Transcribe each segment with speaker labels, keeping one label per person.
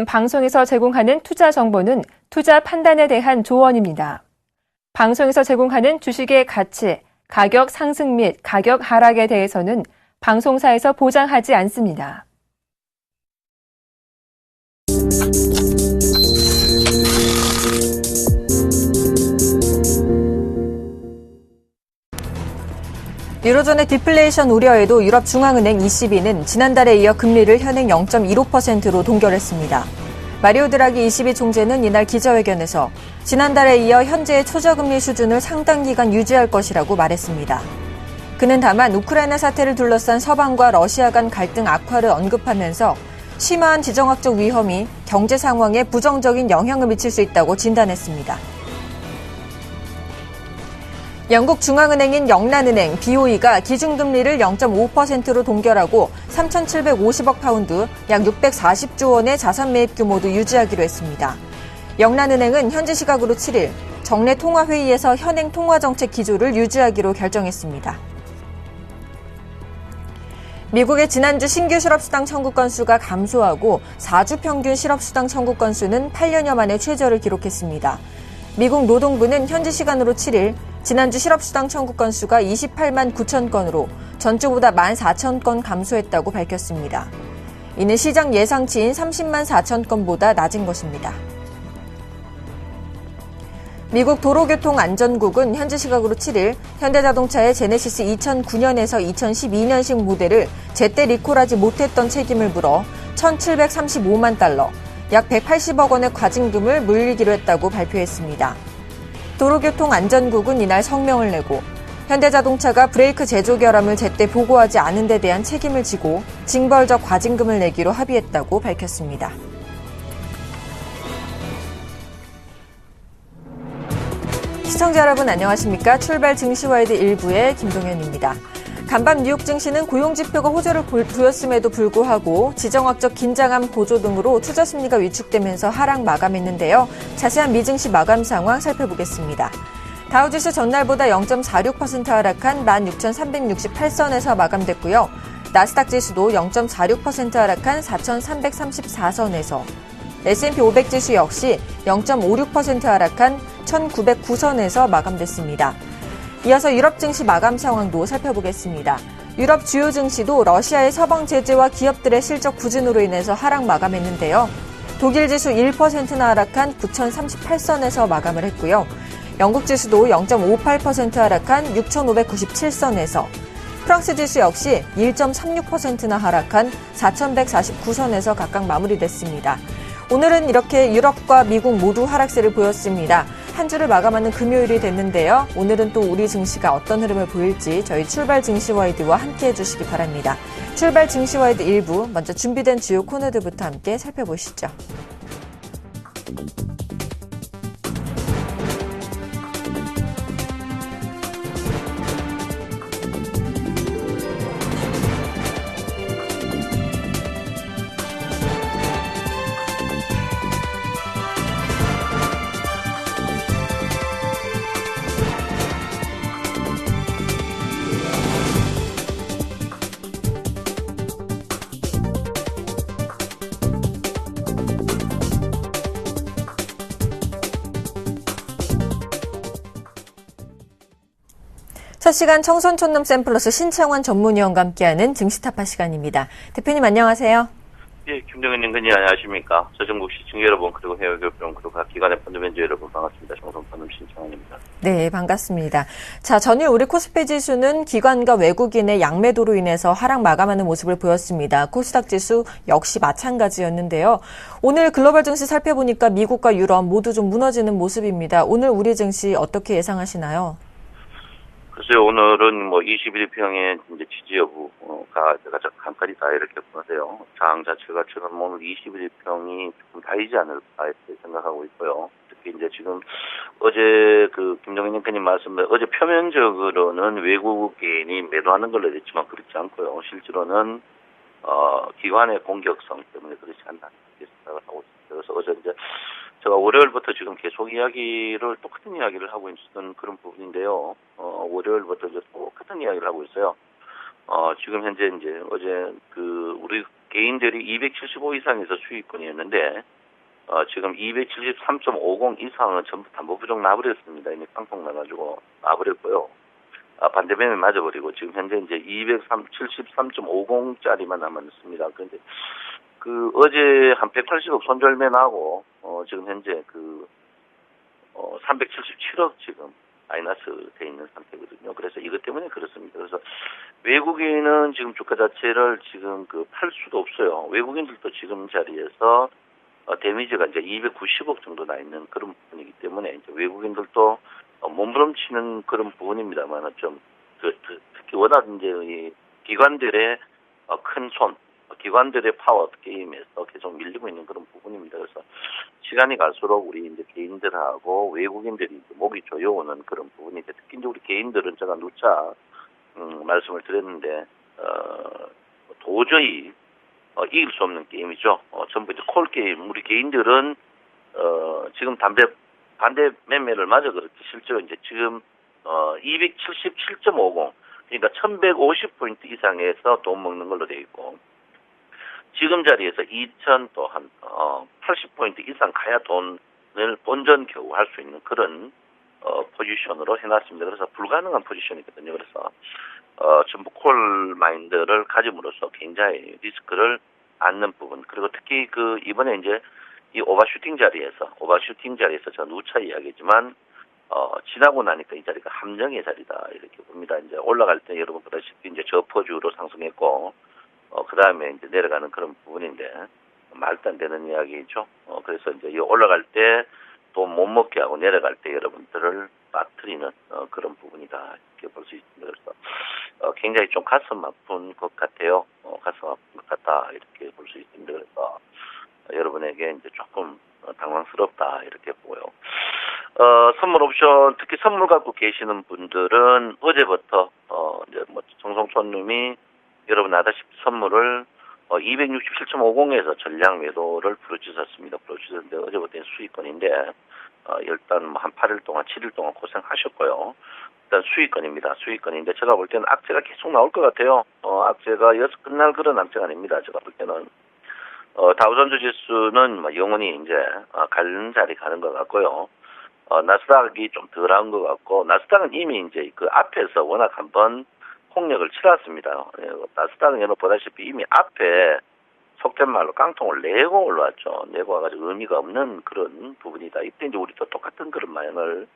Speaker 1: 지금 방송에서 제공하는 투자 정보는 투자 판단에 대한 조언입니다. 방송에서 제공하는 주식의 가치, 가격 상승 및 가격 하락에 대해서는 방송사에서 보장하지 않습니다.
Speaker 2: 유로존의 디플레이션 우려에도 유럽중앙은행 ECB는 지난달에 이어 금리를 현행 0.15%로 동결했습니다. 마리오 드라기 ECB 총재는 이날 기자회견에서 지난달에 이어 현재의 초저금리 수준을 상당 기간 유지할 것이라고 말했습니다. 그는 다만 우크라이나 사태를 둘러싼 서방과 러시아 간 갈등 악화를 언급하면서 심화한 지정학적 위험이 경제 상황에 부정적인 영향을 미칠 수 있다고 진단했습니다. 영국 중앙은행인 영란은행 BOE가 기준금리를 0.5%로 동결하고 3,750억 파운드, 약 640조 원의 자산 매입 규모도 유지하기로 했습니다. 영란은행은 현지 시각으로 7일 정례 통화회의에서 현행 통화정책 기조를 유지하기로 결정했습니다. 미국의 지난주 신규 실업수당 청구 건수가 감소하고 4주 평균 실업수당 청구 건수는 8년여 만에 최저를 기록했습니다. 미국 노동부는 현지 시간으로 7일 지난주 실업수당 청구 건수가 28만 9천 건으로 전주보다 14,000건 감소했다고 밝혔습니다. 이는 시장 예상치인 30만 4천 건보다 낮은 것입니다. 미국 도로교통안전국은 현지 시각으로 7일 현대자동차의 제네시스 2009년에서 2012년식 모델을 제때 리콜하지 못했던 책임을 물어 1,735만 달러, 약 180억 원의 과징금을 물리기로 했다고 발표했습니다. 도로교통안전국은 이날 성명을 내고 현대자동차가 브레이크 제조 결함을 제때 보고하지 않은 데 대한 책임을 지고 징벌적 과징금을 내기로 합의했다고 밝혔습니다. 시청자 여러분 안녕하십니까? 출발 증시와이드 1부의 김동현입니다. 간밤 뉴욕 증시는 고용지표가 호조를 보였음에도 불구하고 지정학적 긴장감 고조 등으로 투자 심리가 위축되면서 하락 마감했는데요. 자세한 미증시 마감 상황 살펴보겠습니다. 다우지수 전날보다 0.46% 하락한 16,368선에서 마감됐고요. 나스닥 지수도 0.46% 하락한 4,334선에서 S&P 500 지수 역시 0.56% 하락한 1,909선에서 마감됐습니다. 이어서 유럽 증시 마감 상황도 살펴보겠습니다. 유럽 주요 증시도 러시아의 서방 제재와 기업들의 실적 부진으로 인해서 하락 마감했는데요. 독일 지수 1%나 하락한 9,038선에서 마감을 했고요. 영국 지수도 0.58% 하락한 6,597선에서 프랑스 지수 역시 1.36%나 하락한 4,149선에서 각각 마무리됐습니다. 오늘은 이렇게 유럽과 미국 모두 하락세를 보였습니다. 한 주를 마감하는 금요일이 됐는데요. 오늘은 또 우리 증시가 어떤 흐름을 보일지 저희 출발 증시와이드와 함께해 주시기 바랍니다. 출발 증시와이드 1부 먼저 준비된 주요 코너들부터 함께 살펴보시죠. 첫 시간 청손촌놈 샘플러스 신창원 전문위원과 함께하는 증시타파 시간입니다. 대표님 안녕하세요.
Speaker 3: 예, 김정현님 안녕하십니까. 저정국 시청자 여러분 그리고 해외 교육 여러분 그리고 각 기관의 펀드맨저 여러분 반갑습니다. 청손촌놈 신창원입니다.
Speaker 2: 네, 반갑습니다. 자, 전일 우리 코스피 지수는 기관과 외국인의 양매도로 인해서 하락 마감하는 모습을 보였습니다. 코스닥 지수 역시 마찬가지였는데요. 오늘 글로벌 증시 살펴보니까 미국과 유럽 모두 좀 무너지는 모습입니다. 오늘 우리 증시 어떻게 예상하시나요?
Speaker 3: 글쎄요, 오늘은 21평의 이제 지지 여부가 가장 간단히 다 이렇게 보는데요. 장 자체가 지금 오늘 21평이 조금 다이지 않을까 이렇게 생각하고 있고요. 특히 이제 지금 어제 김정인 님께님 말씀대로 어제 표면적으로는 외국인이 매도하는 걸로 됐지만 그렇지 않고요. 실제로는 기관의 공격성 때문에 그렇지 않나 이렇게 생각을 하고 있습니다. 그래서 어제 이제 제가 월요일부터 지금 계속 똑같은 이야기를 하고 있었던 그런 부분인데요. 월요일부터 이제 똑같은 이야기를 하고 있어요. 지금 현재 이제 어제 우리 개인들이 275 이상에서 수익권이었는데 지금 273.50 이상은 전부 담보 부족 나버렸습니다. 이미 팡팡 나가지고 나버렸고요. 반대매매 맞아버리고 지금 현재 이제 273.50짜리만 남았습니다. 그런데 어제 한 180억 손절매 나고 지금 현재 377억 지금 마이너스 돼 있는 상태거든요. 그래서 이것 때문에 그렇습니다. 그래서 외국인은 지금 주가 자체를 지금 팔 수도 없어요. 외국인들도 지금 자리에서 데미지가 이제 290억 정도 나 있는 그런 부분이기 때문에 이제 외국인들도 몸부림치는 그런 부분입니다만 좀 특히 워낙 이제 이 기관들의 큰 손, 기관들의 파워 게임에서 계속 밀리고 있는 그런 부분입니다. 그래서 시간이 갈수록 우리 이제 개인들하고 외국인들이 이제 목이 조여오는 그런 부분이 이제 특히 이제 우리 개인들은 제가 누차 말씀을 드렸는데 도저히 이길 수 없는 게임이죠. 전부 이제 콜 게임. 우리 개인들은 지금 반대 매매를 맞아 그렇지 실제로 이제 지금 277.50 그러니까 1150포인트 이상에서 돈 먹는 걸로 되어 있고 지금 자리에서 2000 또 한 80포인트 이상 가야 돈을 본전 겨우 할 수 있는 그런 포지션으로 해놨습니다. 그래서 불가능한 포지션이거든요. 그래서 전부 콜 마인드를 가짐으로써 굉장히 리스크를 안는 부분 그리고 특히 이번에 이제 이 오버슈팅 자리에서 제가 누차 이야기했지만 지나고 나니까 이 자리가 함정의 자리다 이렇게 봅니다. 이제 올라갈 때 여러분 보다시피 이제 저퍼주로 상승했고 그 다음에 이제 내려가는 그런 부분인데 말도 안 되는 이야기죠. 그래서 이제 이 올라갈 때 돈 못 먹게 하고 내려갈 때 여러분들을 빠뜨리는 그런 부분이다 이렇게 볼 수 있습니다. 그래서 굉장히 좀 가슴 아픈 것 같아요. 가슴 아픈 것 같다 이렇게 볼 수 있습니다. 그래서 여러분에게 이제 조금 당황스럽다 이렇게 보여요. 선물 옵션 특히 선물 갖고 계시는 분들은 어제부터 이제 뭐 정성촌님이 여러분 아다시피 선물을 267.50에서 전량 매도를 부르짖었습니다. 부르짖었는데 어제부터는 수익권인데 일단 뭐 한 8일 동안 7일 동안 고생하셨고요. 일단 수익권입니다. 수익권인데 제가 볼 때는 악재가 계속 나올 것 같아요. 악재가 끝날 그런 악재가 아닙니다. 제가 볼 때는 다우존즈 지수는 뭐 영원히 이제 가는 자리 가는 것 같고요. 나스닥이 좀 덜한 것 같고 나스닥은 이미 이제 그 앞에서 워낙 한번 폭력을 치렀습니다. 나스닥은 여러분 보다시피 이미 앞에 속된 말로 깡통을 내고 올라왔죠. 내고 와가지고 의미가 없는 그런 부분이다. 이때 이제 우리도 똑같은 그런 마연을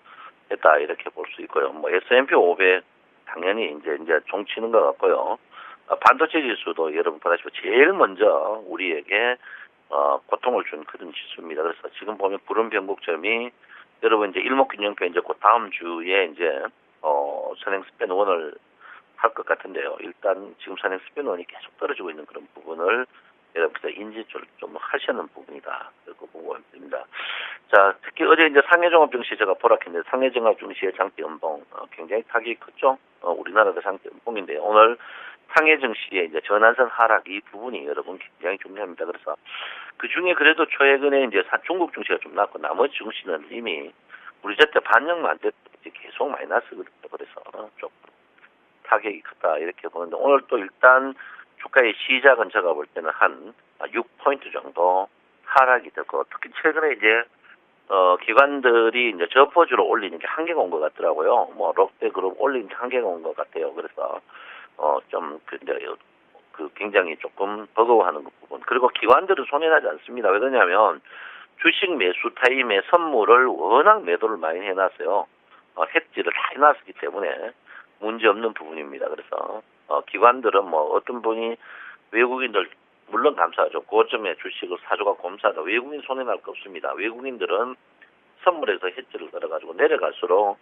Speaker 3: 했다 이렇게 볼 수 있고요. 뭐 S&P 500 당연히 이제 종치는 것 같고요. 반도체 지수도 여러분 보다시피 제일 먼저 우리에게 고통을 준 그런 지수입니다. 그래서 지금 보면 불은 변곡점이 여러분 이제 일목균형표 이제 그 다음 주에 이제 선행 스팬 원을 할 것 같은데요. 일단 지금 선행 스팬 원이 계속 떨어지고 있는 그런 부분을 여러분께서 인지 좀 하시는 부분이다. 그렇게 보고 있습니다. 자, 특히 어제 이제 상해종합 증시 제가 보락했는데 상해종합 증시의 장대 연봉 굉장히 타격이 컸죠. 우리나라도 장대 연봉인데 오늘 상해 증시의 이제 전환선 하락 이 부분이 여러분 굉장히 중요합니다. 그래서 그 중에 그래도 최근에 이제 중국 증시가 좀 낮고 나머지 증시는 이미 우리 저때 반영만 안 됐고 계속 마이너스거든요. 그래서 좀 타격이 크다 이렇게 보는데 오늘 또 일단 주가의 시작은 제가 볼 때는 한 6포인트 정도 하락이 되고 특히 최근에 이제 기관들이 이제 저퍼주로 올리는 게 한계가 온 것 같더라고요. 뭐 롯데그룹 올리는 게 한계가 온 것 같아요. 그래서 좀 근데 굉장히 조금 버거워하는 그 부분. 그리고 기관들은 손해나지 않습니다. 왜 그러냐면 주식 매수 타임에 선물을 워낙 매도를 많이 해놨어요. hedge를 다 해놨기 때문에 문제 없는 부분입니다. 그래서 기관들은 뭐 어떤 분이 외국인들 물론 감사하죠. 고점에 주식을 사주가 곰사다. 외국인 손해날 거 없습니다. 외국인들은 선물에서 hedge를 걸어가지고 내려갈수록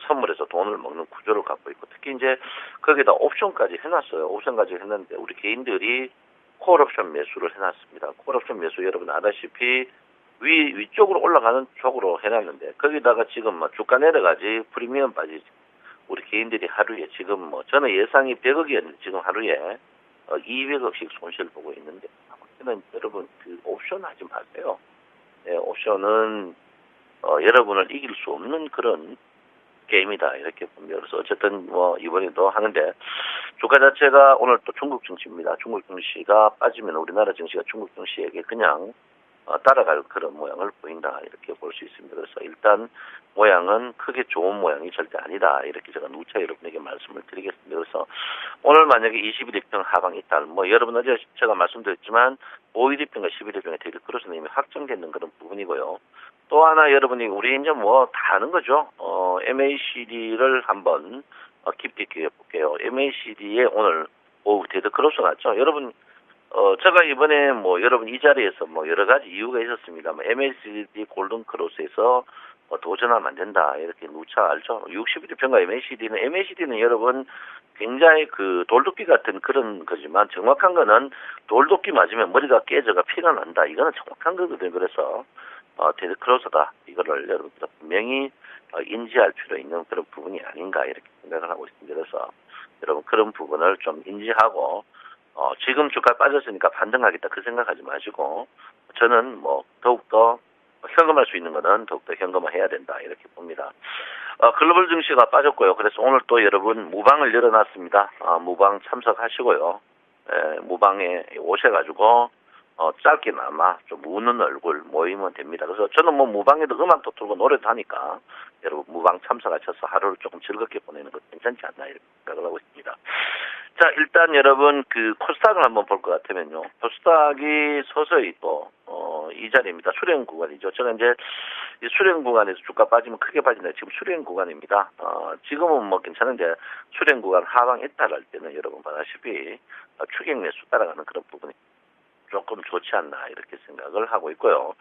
Speaker 3: 선물에서 돈을 먹는 구조를 갖고 있고 특히 이제 거기다 옵션까지 해놨어요. 옵션까지 했는데 우리 개인들이 콜옵션 매수를 해놨습니다. 콜옵션 매수 여러분 아다시피 위쪽으로 올라가는 쪽으로 해놨는데 거기다가 지금 뭐 주가 내려가지 프리미엄 빠지지 우리 개인들이 하루에 지금 뭐 저는 예상이 100억이었는데 지금 하루에 200억씩 손실 보고 있는데 아무튼 여러분 그 옵션 하지 마세요. 네, 옵션은 여러분을 이길 수 없는 그런 게임이다 이렇게 봅니다. 그래서 어쨌든 뭐 이번에도 하는데 주가 자체가 오늘 또 중국 증시입니다. 중국 증시가 빠지면 우리나라 증시가 중국 증시에게 그냥 따라갈 그런 모양을 보인다 이렇게 볼 수 있습니다. 그래서 일단 모양은 크게 좋은 모양이 절대 아니다 이렇게 제가 누차 여러분에게 말씀을 드리겠습니다. 그래서 오늘 만약에 21일평 하방 이탈 뭐 여러분 어제 제가 말씀드렸지만 5일평과 11일평의 대립 크로스는 이미 확정되는 그런 부분이고요. 또 하나 여러분이 우리 이제 뭐 다 아는 거죠. MACD를 한번 깊이 볼게요. MACD에 오늘 오후 데드 크로스 났죠. 여러분 제가 이번에 뭐 여러분 이 자리에서 뭐 여러 가지 이유가 있었습니다. 뭐 MACD 골든 크로스에서 도전하면 안 된다 이렇게 누차 알죠. 61평과 MACD는 여러분 굉장히 그 돌도끼 같은 그런 거지만 정확한 거는 돌도끼 맞으면 머리가 깨져가 피가 난다. 이거는 정확한 거거든요. 그래서 데드 크로스다 이거를 여러분들 분명히 인지할 필요 있는 그런 부분이 아닌가 이렇게 생각을 하고 있습니다. 그래서 여러분 그런 부분을 좀 인지하고 지금 주가 빠졌으니까 반등하겠다 그 생각하지 마시고 저는 뭐 더욱더 현금할 수 있는 거는 더욱더 현금화해야 된다 이렇게 봅니다. 글로벌 증시가 빠졌고요. 그래서 오늘 또 여러분 무방을 열어놨습니다. 무방 참석하시고요. 무방에 오셔가지고 짧게나마 좀 우는 얼굴 모이면 됩니다. 그래서 저는 뭐 무방에도 음악도 틀고 노래도 하니까 여러분 무방 참석하셔서 하루를 조금 즐겁게 보내는 것 괜찮지 않나 이렇게 생각을 하고 있습니다. 자 일단 여러분 그 코스닥을 한번 볼 것 같으면요. 코스닥이 서서히 또 이 자리입니다. 수렴 구간이죠. 제가 이제 이 수렴 구간에서 주가 빠지면 크게 빠진다. 지금 수렴 구간입니다. 지금은 뭐 괜찮은데 수렴 구간 하방 이탈할 때는 여러분 보다시피 추격 매수 따라가는 그런 부분이 조금 좋지 않나 이렇게 생각을 하고 있고요.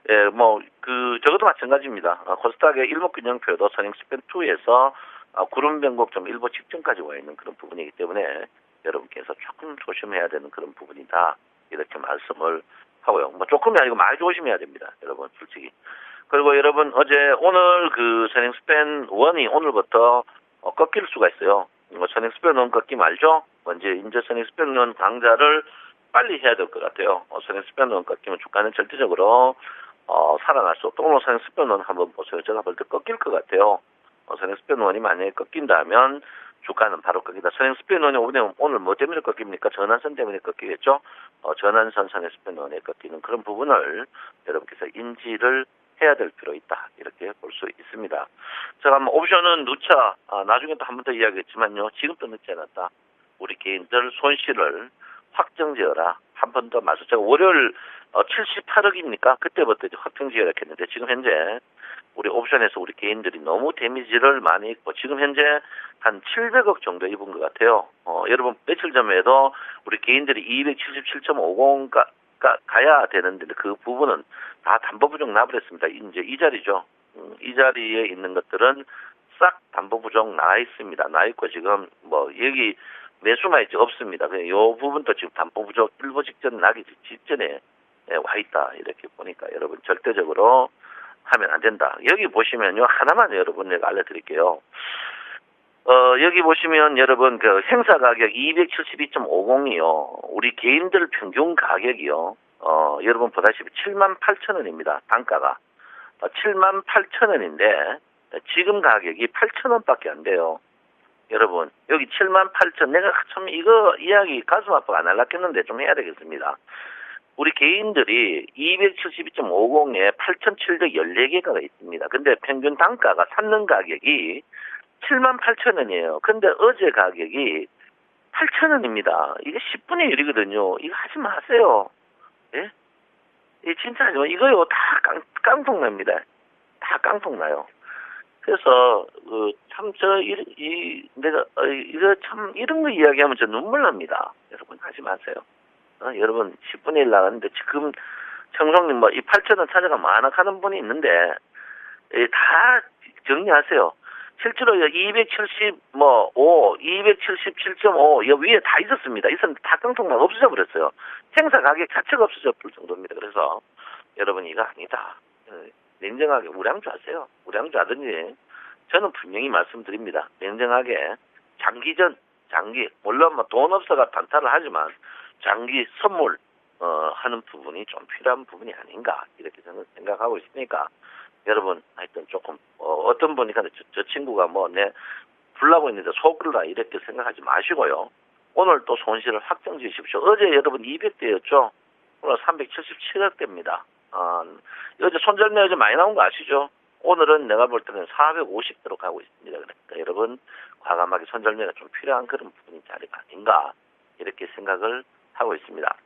Speaker 3: 예, 뭐 저것도 마찬가지입니다. 코스닥의 일목균형표도 선행스팬2에서 구름 변곡점 일부 직전까지 와 있는 그런 부분이기 때문에 여러분께서 조금 조심해야 되는 그런 부분이다 이렇게 말씀을 하고요. 뭐 조금이 아니고 많이 조심해야 됩니다. 여러분 솔직히. 그리고 여러분 오늘 그 선행스팬1이 오늘부터 꺾일 수가 있어요. 선행스팬1 꺾임 알죠? 이제 선행스팬1 강좌를 빨리 해야 될 것 같아요. 선행스팬1 꺾이면 주가는 절대적으로 살아날 수 없고 오늘 선행스팬1 한번 보세요. 제가 볼 때 꺾일 것 같아요. 선행스팬1이 만약에 꺾인다면 주가는 바로 꺾이다. 선행스팬1이 오늘 뭐 때문에 꺾입니까? 전환선 때문에 꺾이겠죠? 전환선 선행스팬1에 꺾이는 그런 부분을 여러분께서 인지를 해야 될 필요 있다. 이렇게 볼 수 있습니다. 제가 뭐 옵션은 누차 나중에 또 한 번 더 이야기했지만요. 지금도 늦지 않았다. 우리 개인들 손실을 확정지어라. 한 번 더 말씀. 제가 월요일 78억입니까? 그때부터 이제 확정지어라 했는데 지금 현재 우리 옵션에서 우리 개인들이 너무 데미지를 많이 입고 지금 현재 한 700억 정도 입은 것 같아요. 여러분 며칠 전에도 우리 개인들이 277.50 가야 되는데 그 부분은 다 담보 부족 나버렸습니다. 이제 이 자리죠. 이 자리에 있는 것들은 싹 담보 부족 나 있습니다. 나 있고 지금 뭐 여기 매수만 있지 없습니다. 그냥 이 부분도 지금 담보 부족 일부 직전 나기 직전에 와 있다. 이렇게 보니까 여러분 절대적으로 하면 안 된다. 여기 보시면요. 하나만 여러분 내가 알려드릴게요. 여기 보시면 여러분 그 행사 가격 272.50이요. 우리 개인들 평균 가격이요. 여러분 보다시피 78,000원입니다. 단가가. 78,000원인데 지금 가격이 8,000원밖에 안 돼요. 여러분 여기 78,000 내가 참 이거 이야기 가슴 아파가 안 할랐겠는데 좀 해야 되겠습니다. 우리 개인들이 272.50에 8,714개가 있습니다. 근데 평균 단가가 샀는 가격이 78,000원이에요. 근데 어제 가격이 8,000원입니다. 이게 10분의 1이거든요. 이거 하지 마세요. 예? 진짜 하지 마. 이거요, 다 깡통납니다. 다 깡통나요. 그래서, 내가, 이거 참, 이런 거 이야기하면 저 눈물 납니다. 여러분, 하지 마세요. 여러분, 10분의 1 나갔는데, 지금, 청송님 뭐, 이 8,000원 찾아가 만학하는 분이 있는데, 다 정리하세요. 실제로 277.5, 이 위에 다 있었습니다. 있었는데 다 깡통만 없어져 버렸어요. 행사 가격 자체가 없어져 버릴 정도입니다. 그래서 여러분 이거 아니다. 냉정하게 우량주 하세요. 우량주 하든지 저는 분명히 말씀드립니다. 냉정하게 장기 물론 뭐 돈 없어가 단타를 하지만 장기 선물 하는 부분이 좀 필요한 부분이 아닌가 이렇게 저는 생각하고 있으니까 여러분 하여튼 조금 어떤 분이니까 저 친구가 뭐 내 불나고 있는데 속을라 이렇게 생각하지 마시고요. 오늘 또 손실을 확정 지으십시오. 어제 여러분 200대였죠. 오늘 377억대입니다. 어제 손절매 어제 많이 나온 거 아시죠? 오늘은 내가 볼 때는 450대로 가고 있습니다. 그러니까 여러분 과감하게 손절매가 좀 필요한 그런 부분이 자리가 아닌가 이렇게 생각을 하고 있습니다.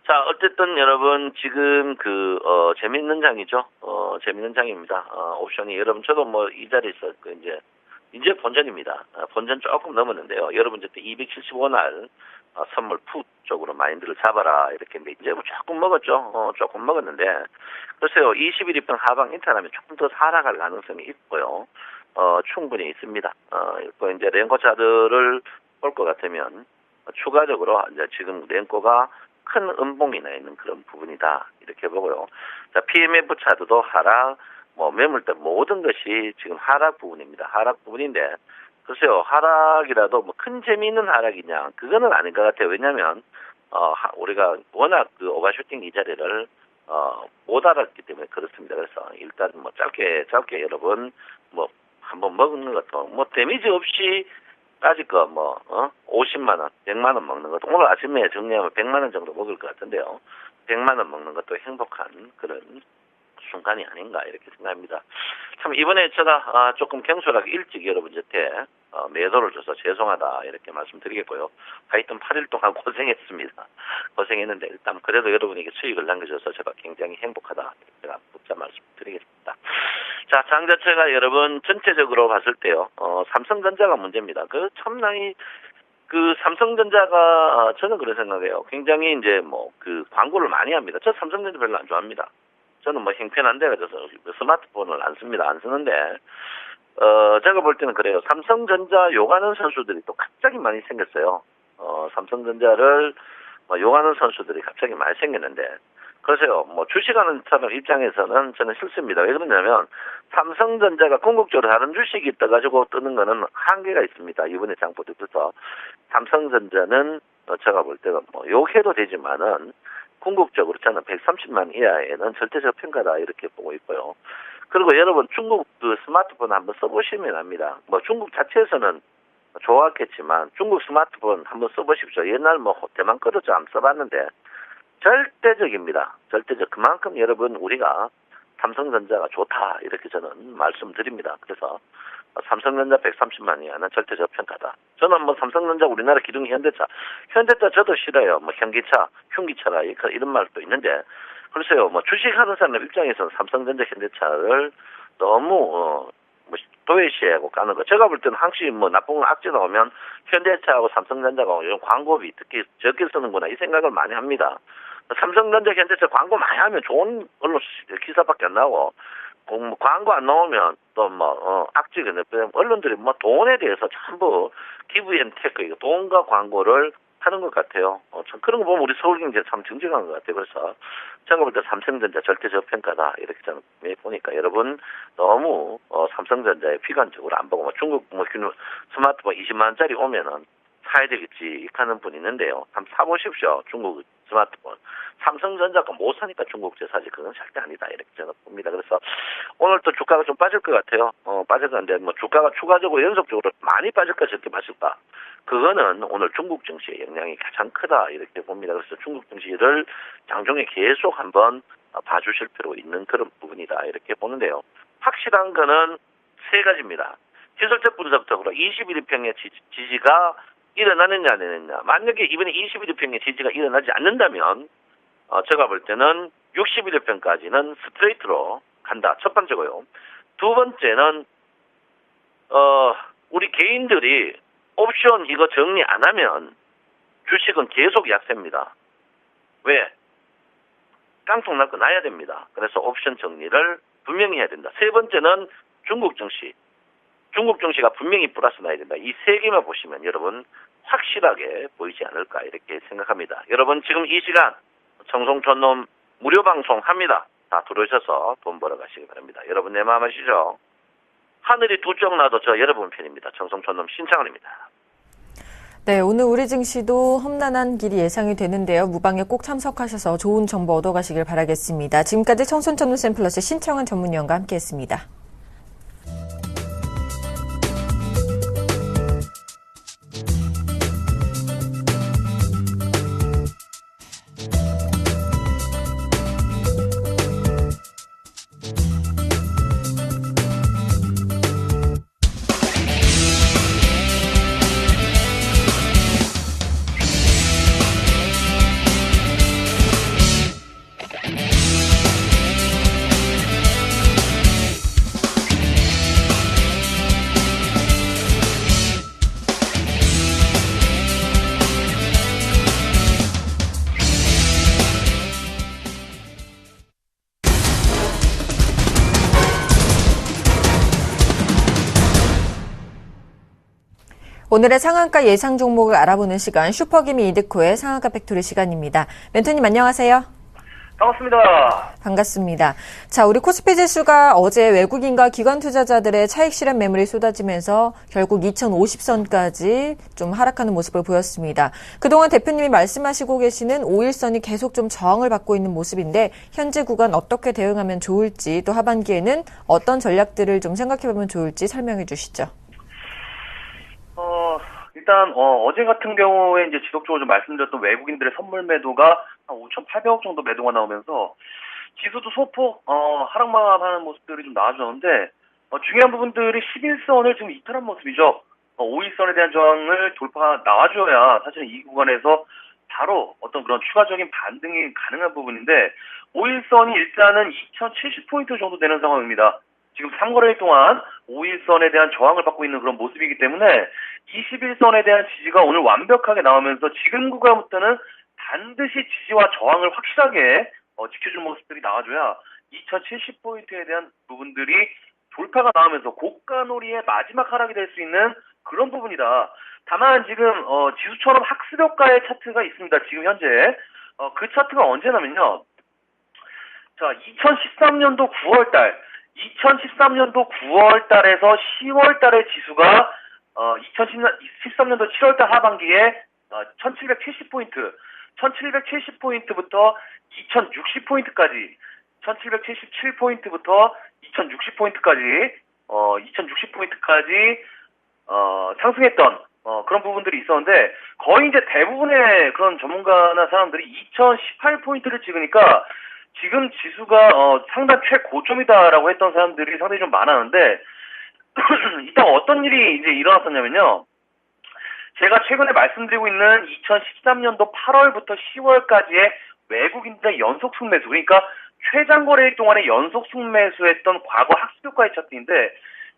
Speaker 3: 자, 어쨌든 여러분 지금 재밌는 장이죠. 재밌는 장입니다. 옵션이 여러분 저도 뭐 이 자리에서 이제 본전입니다. 본전 조금 넘었는데요. 여러분 그때 275날 선물 푸 쪽으로 마인드를 잡아라 이렇게 이제 조금 먹었죠. 조금 먹었는데 글쎄요 21일평 하방 인터하면 조금 더 하락할 가능성이 있고요. 충분히 있습니다. 이제 랭커차들을 볼 것 같으면 추가적으로 이제 지금 랭커가 큰 음봉이 나 있는 그런 부분이다 이렇게 보고요. 자, PMF 차트도 하락, 뭐 매물대 모든 것이 지금 하락 부분입니다. 하락 부분인데 글쎄요 하락이라도 뭐 큰 재미있는 하락이냐 그거는 아닌 것 같아요. 왜냐하면 우리가 워낙 그 오버슈팅 이 자리를 못 알았기 때문에 그렇습니다. 그래서 일단 뭐 짧게 여러분 뭐 한번 먹는 것도 뭐 데미지 없이 아직 50만 원, 100만 원 먹는 것도 오늘 아침에 정리하면 100만 원 정도 먹을 것 같은데요. 100만 원 먹는 것도 행복한 그런 순간이 아닌가 이렇게 생각합니다. 참 이번에 제가 조금 경솔하게 일찍 여러분한테 매도를 줘서 죄송하다 이렇게 말씀드리겠고요. 하여튼 8일 동안 고생했습니다. 고생했는데 일단 그래도 여러분에게 수익을 남겨줘서 제가 굉장히 행복하다 제가 묻자 말씀드리겠습니다. 자, 장 자체가 여러분 전체적으로 봤을 때요. 삼성전자가 문제입니다. 참나이 삼성전자가 저는 그런 생각해요. 굉장히 이제 광고를 많이 합니다. 저 삼성전자 별로 안 좋아합니다. 저는 형편한데 그래서 스마트폰을 안 씁니다. 안 쓰는데 제가 볼 때는 그래요. 삼성전자 욕하는 선수들이 또 갑자기 많이 생겼어요. 삼성전자를 욕하는 선수들이 갑자기 많이 생겼는데 그래서요. 주식하는 사람 입장에서는 저는 싫습니다. 왜 그러냐면 삼성전자가 궁극적으로 다른 주식이 떠가지고 뜨는 거는 한계가 있습니다. 이번에 장보도 그래서 삼성전자는 제가 볼 때는 욕해도 되지만은 궁극적으로 저는 130만 이하에는 절대적 평가다 이렇게 보고 있고요. 그리고 여러분 중국 스마트폰 한번 써보시면 합니다. 중국 자체에서는 좋았겠지만 중국 스마트폰 한번 써보십시오. 옛날 대만 거도 안 써봤는데 절대적입니다. 절대적. 그만큼 여러분 우리가 삼성전자가 좋다 이렇게 저는 말씀드립니다. 그래서 삼성전자 130만 이하는 절대적 평가다. 저는 삼성전자 우리나라 기둥이 현대차 저도 싫어요. 현기차, 흉기차라 이런 말도 있는데 글쎄요. 주식하는 사람 입장에서는 삼성전자, 현대차를 너무 도외시하고 까는 거. 제가 볼 때는 항시 나쁜 악재 나오면 현대차하고 삼성전자가 이런 광고비 특히 적게 쓰는구나 이 생각을 많이 합니다. 삼성전자, 현대차 광고 많이 하면 좋은 언론 기사밖에 안 나오고 광고 안 나오면 또 악재가 언론들이 돈에 대해서 전부 기브 앤 테크 돈과 광고를 하는 것 같아요. 참 그런 거 보면 우리 서울경제 참 정직한 것 같아요. 그래서 제가 볼 때 삼성전자 절대적 평가다 이렇게 저는 보니까 여러분 너무 삼성전자에 비관적으로 안 보고 중국 스마트폰 20만 원짜리 오면은 사야 되겠지 하는 분이 있는데요. 한번 사보십시오. 중국 스마트폰. 삼성전자가 못 사니까 중국제 사지 그건 절대 아니다 이렇게 저는 봅니다. 그래서 오늘 또 주가가 좀 빠질 것 같아요. 빠질 건데 주가가 추가적으로 연속적으로 많이 빠질까 적게 빠질까 그거는 오늘 중국 증시의 영향이 가장 크다 이렇게 봅니다. 그래서 중국 증시를 장중에 계속 한번 봐주실 필요가 있는 그런 부분이다 이렇게 보는데요. 확실한 거는 세 가지입니다. 기술적 분석적으로 21일평의 지지가 일어나느냐 안 되느냐. 만약에 이번에 21일평의 지지가 일어나지 않는다면 제가 볼 때는 61일평까지는 스트레이트로 간다. 첫 번째고요. 두 번째는 우리 개인들이 옵션 이거 정리 안 하면 주식은 계속 약세입니다. 왜? 깡통 날 거 나야 됩니다. 그래서 옵션 정리를 분명히 해야 된다. 세 번째는 중국 증시. 중국 증시가 분명히 플러스 나야 된다. 이 세 개만 보시면 여러분 확실하게 보이지 않을까 이렇게 생각합니다. 여러분 지금 이 시간 청송촌놈 무료 방송 합니다. 다 들어오셔서 돈 벌어 가시기 바랍니다. 여러분 내 마음 아시죠? 하늘이 두 쪽 나도 저 여러분 편입니다. 청송촌놈 신창원입니다.
Speaker 2: 네, 오늘 우리 증시도 험난한 길이 예상이 되는데요. 무방에 꼭 참석하셔서 좋은 정보 얻어가시길 바라겠습니다. 지금까지 청순전문센플러스 신청한 전문위원과 함께했습니다. 오늘의 상한가 예상 종목을 알아보는 시간 슈퍼기미 이드코의 상한가 팩토리 시간입니다. 멘토님 안녕하세요.
Speaker 4: 반갑습니다.
Speaker 2: 반갑습니다. 자, 우리 코스피 지수가 어제 외국인과 기관 투자자들의 차익 실현 매물이 쏟아지면서 결국 2050선까지 좀 하락하는 모습을 보였습니다. 그동안 대표님이 말씀하시고 계시는 5일선이 계속 좀 저항을 받고 있는 모습인데 현재 구간 어떻게 대응하면 좋을지 또 하반기에는 어떤 전략들을 좀 생각해보면 좋을지 설명해 주시죠.
Speaker 4: 일단 어제 같은 경우에 이제 지속적으로 좀 말씀드렸던 외국인들의 선물 매도가 한 5,800억 정도 매도가 나오면서 지수도 소폭 하락만 모습들이 좀 나와줬는데 중요한 부분들이 11선을 지금 이탈한 모습이죠. 5일선에 대한 저항을 돌파가 나와줘야 사실은 이 구간에서 바로 어떤 그런 추가적인 반등이 가능한 부분인데 5일선이 일단은 2,070포인트 정도 되는 상황입니다. 지금 3거래일 동안 5일선에 대한 저항을 받고 있는 그런 모습이기 때문에 21선에 대한 지지가 오늘 완벽하게 나오면서 지금 구간부터는 반드시 지지와 저항을 확실하게 지켜줄 모습들이 나와줘야 2070포인트에 대한 부분들이 돌파가 나오면서 고가놀이의 마지막 하락이 될 수 있는 그런 부분이다. 다만 지금 지수처럼 학습효과의 차트가 있습니다. 지금 현재 그 차트가 언제냐면요. 자, 2013년도 9월 달에서 10월 달의 지수가 2013년도 7월 달 하반기에 1770포인트, 1770포인트부터 2060포인트까지, 1777포인트부터 2060포인트까지, 2060포인트까지 상승했던 그런 부분들이 있었는데 거의 이제 대부분의 그런 전문가나 사람들이 2018포인트를 찍으니까 지금 지수가 상당 최고점이다라고 했던 사람들이 상당히 좀 많았는데 일단 어떤 일이 이제 일어났었냐면요. 제가 최근에 말씀드리고 있는 2013년도 8월부터 10월까지의 외국인들의 연속 순매수, 그러니까 최장거래일 동안에 연속 순매수했던 과거 학습효과의 차트인데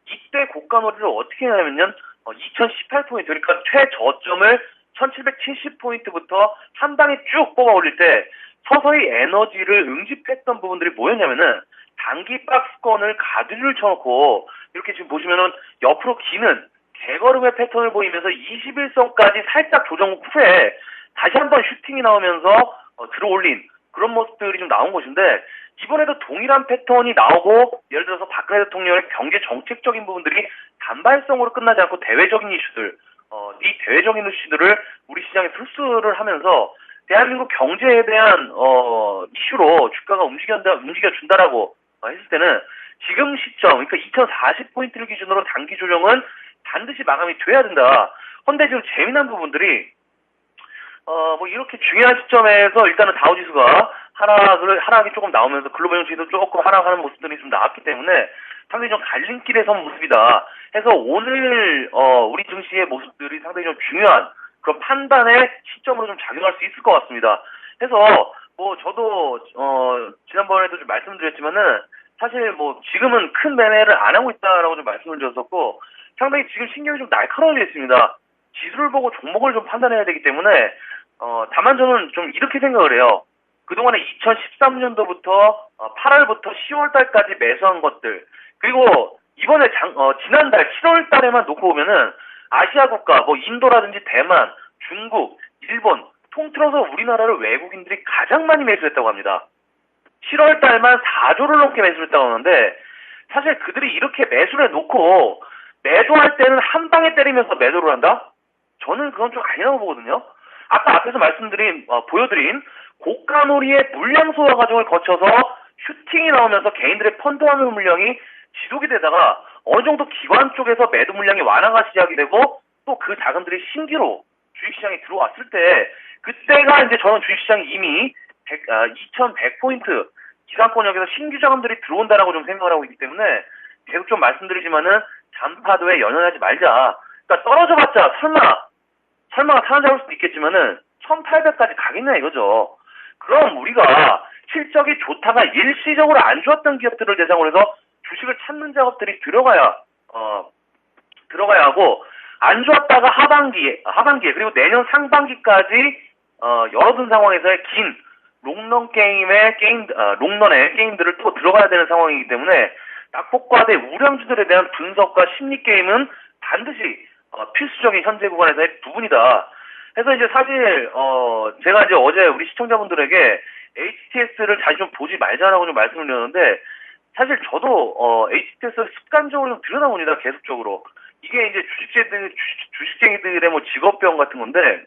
Speaker 4: 이때 고가놀이를 어떻게 하냐면요. 2018포인트, 그러니까 최저점을 1770포인트부터 한 방에 쭉 뽑아 올릴 때 서서히 에너지를 응집했던 부분들이 뭐였냐면은 단기 박스권을 가드를 쳐놓고 이렇게 지금 보시면은 옆으로 기는 개걸음의 패턴을 보이면서 21선까지 살짝 조정 후에 다시 한번 슈팅이 나오면서 들어올린 그런 모습들이 좀 나온 것인데 이번에도 동일한 패턴이 나오고 예를 들어서 박근혜 대통령의 경제 정책적인 부분들이 단발성으로 끝나지 않고 대외적인 이슈들, 이 대외적인 이슈들을 우리 시장에 흡수를 하면서 대한민국 경제에 대한 이슈로 주가가 움직여준다라고 했을 때는 지금 시점, 그러니까 2040포인트를 기준으로 단기 조정은 반드시 마감이 돼야 된다. 그런데 지금 재미난 부분들이 뭐 이렇게 중요한 시점에서 일단은 다우지수가 하락이 조금 나오면서 글로벌 증시도 조금 하락하는 모습들이 좀 나왔기 때문에 상당히 좀 갈림길에 선 모습이다. 해서 오늘 우리 증시의 모습들이 상당히 좀 중요한 그런 판단의 시점으로 좀 작용할 수 있을 것 같습니다. 해서 뭐 저도 지난번에도 좀 말씀드렸지만은 사실 뭐 지금은 큰 매매를 안 하고 있다라고 좀 말씀을 드렸었고 상당히 지금 신경이 좀 날카로워져 있습니다. 지수를 보고 종목을 좀 판단해야 되기 때문에 다만 저는 좀 이렇게 생각을 해요. 그동안에 2013년도부터 8월부터 10월 달까지 매수한 것들 그리고 이번에 지난달 7월 달에만 놓고 보면은 아시아 국가 뭐 인도라든지 대만, 중국, 일본 통틀어서 우리나라를 외국인들이 가장 많이 매수했다고 합니다. 7월 달만 4조를 넘게 매수했다고 하는데 사실 그들이 이렇게 매수를 해놓고 매도할 때는 한 방에 때리면서 매도를 한다? 저는 그건 좀 아니라고 보거든요. 아까 앞에서 보여드린 고가놀이의 물량 소화 과정을 거쳐서 슈팅이 나오면서 개인들의 펀드하는 물량이 지속이 되다가 어느 정도 기관 쪽에서 매도 물량이 완화가 시작이 되고 또 그 자금들이 신규로 주식시장에 들어왔을 때 그때가 이제 저는 주식시장이 이미 2100포인트 기상권역에서 신규 자금들이 들어온다라고 좀 생각을 하고 있기 때문에 계속 좀 말씀드리지만은 잔파도에 연연하지 말자. 그러니까 떨어져봤자 설마가 타는 수도 있겠지만은 1800까지 가겠냐 이거죠. 그럼 우리가 실적이 좋다가 일시적으로 안 좋았던 기업들을 대상으로 해서 주식을 찾는 작업들이 들어가야 하고 안 좋았다가 하반기에 그리고 내년 상반기까지 열어둔 상황에서의 긴 롱런의 게임들을 또 들어가야 되는 상황이기 때문에 낙폭과대 우량주들에 대한 분석과 심리 게임은 반드시 필수적인 현재 구간에서의 부분이다. 해서 이제 사실 제가 이제 어제 우리 시청자분들에게 HTS를 다시 좀 보지 말자라고 좀 말씀을 드렸는데 사실 저도 HTS를 습관적으로 좀 들여다봅니다. 계속적으로. 이게 이제 주식쟁이들의 뭐 직업병 같은 건데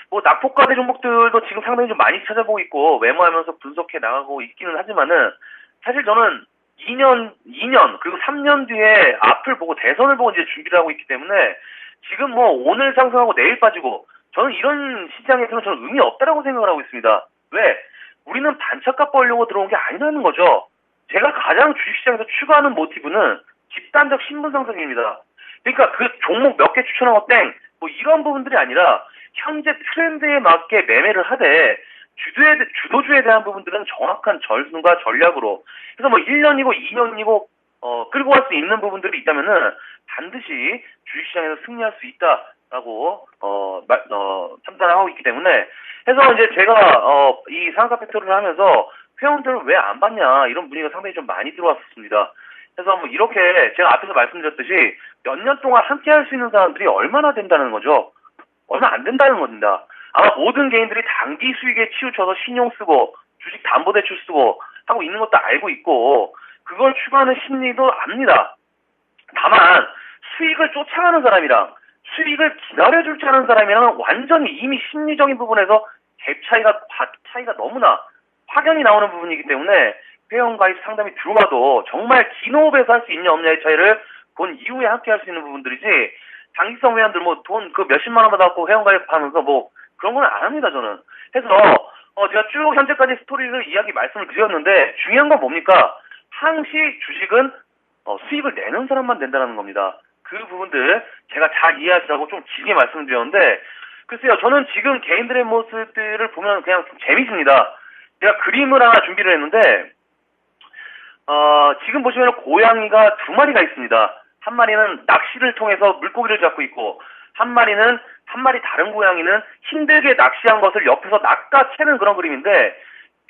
Speaker 4: 뭐 낙폭과대 종목들도 지금 상당히 좀 많이 찾아보고 있고 메모하면서 분석해 나가고 있기는 하지만은 사실 저는 2년 그리고 3년 뒤에 앞을 보고 대선을 보고 이제 준비를 하고 있기 때문에 지금 뭐 오늘 상승하고 내일 빠지고 저는 이런 시장에서는 저는 의미 없다라고 생각을 하고 있습니다. 왜? 우리는 반짝값 벌려고 들어온 게 아니라는 거죠. 제가 가장 주식시장에서 추구하는 모티브는 집단적 신분 상승입니다. 그러니까 그 종목 몇 개 추천하고 뭐 이런 부분들이 아니라 현재 트렌드에 맞게 매매를 하되 주도주에 대한 부분들은 정확한 전술과 전략으로 그래서 뭐 1년이고 2년이고 끌고 갈 수 있는 부분들이 있다면은 반드시 주식시장에서 승리할 수 있다라고 판단하고 있기 때문에 해서 이제 제가 이 상한가 팩토리를 하면서 회원들은 왜 안 받냐 이런 문의가 상당히 좀 많이 들어왔었습니다. 그래서 뭐 이렇게 제가 앞에서 말씀드렸듯이 몇 년 동안 함께 할 수 있는 사람들이 얼마나 된다는 거죠. 얼마 안 된다는 겁니다. 아마 모든 개인들이 단기 수익에 치우쳐서 신용 쓰고 주식 담보대출 쓰고 하고 있는 것도 알고 있고 그걸 추구하는 심리도 압니다. 다만 수익을 쫓아가는 사람이랑 수익을 기다려줄 줄 아는 사람이랑 완전히 이미 심리적인 부분에서 갭 차이가 너무나 확연히 나오는 부분이기 때문에 회원가입 상담이 들어와도 정말 긴 호흡에서 할 수 있냐 없냐의 차이를 본 이후에 함께 할 수 있는 부분들이지 장기성 회원들 뭐 돈 그 몇십만 원 받아갖고 회원가입하면서 뭐 그런 건 안 합니다 저는. 해서 제가 쭉 현재까지 스토리를 말씀을 드렸는데 중요한 건 뭡니까? 항시 주식은 수익을 내는 사람만 낸다는 겁니다. 그 부분들 제가 잘 이해하시라고 좀 길게 말씀드렸는데 글쎄요 저는 지금 개인들의 모습들을 보면 그냥 좀 재밌습니다. 제가 그림을 하나 준비를 했는데 지금 보시면 고양이가 두 마리가 있습니다. 한 마리는 낚시를 통해서 물고기를 잡고 있고 한 마리 다른 고양이는 힘들게 낚시한 것을 옆에서 낚아채는 그런 그림인데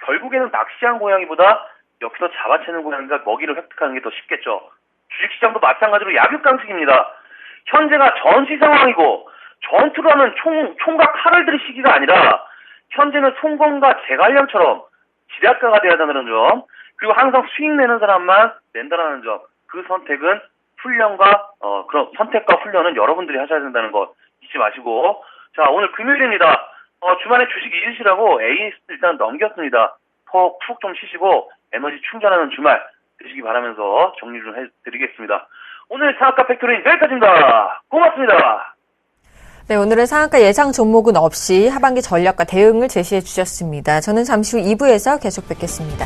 Speaker 4: 결국에는 낚시한 고양이보다 옆에서 잡아채는 고양이가 먹이를 획득하는 게 더 쉽겠죠. 주식시장도 마찬가지로 약육강식입니다. 현재가 전시 상황이고 전투를 하는 총과 칼을 들 시기가 아니라 현재는 송건과 제갈량처럼 지략가가 되어야 한다는 점 그리고 항상 수익 내는 사람만 낸다는 점 그 선택은 훈련과 그런 선택과 훈련은 여러분들이 하셔야 된다는 거 잊지 마시고 자 오늘 금요일입니다. 주말에 주식 잊으시라고 AS 일단 넘겼습니다. 푹 좀 쉬시고 에너지 충전하는 주말 되시기 바라면서 정리 좀 해드리겠습니다. 오늘 상한가 팩토리는 여기까지입니다. 고맙습니다.
Speaker 2: 네, 오늘은 상한가 예상 종목은 없이 하반기 전략과 대응을 제시해 주셨습니다. 저는 잠시 후 2부에서 계속 뵙겠습니다.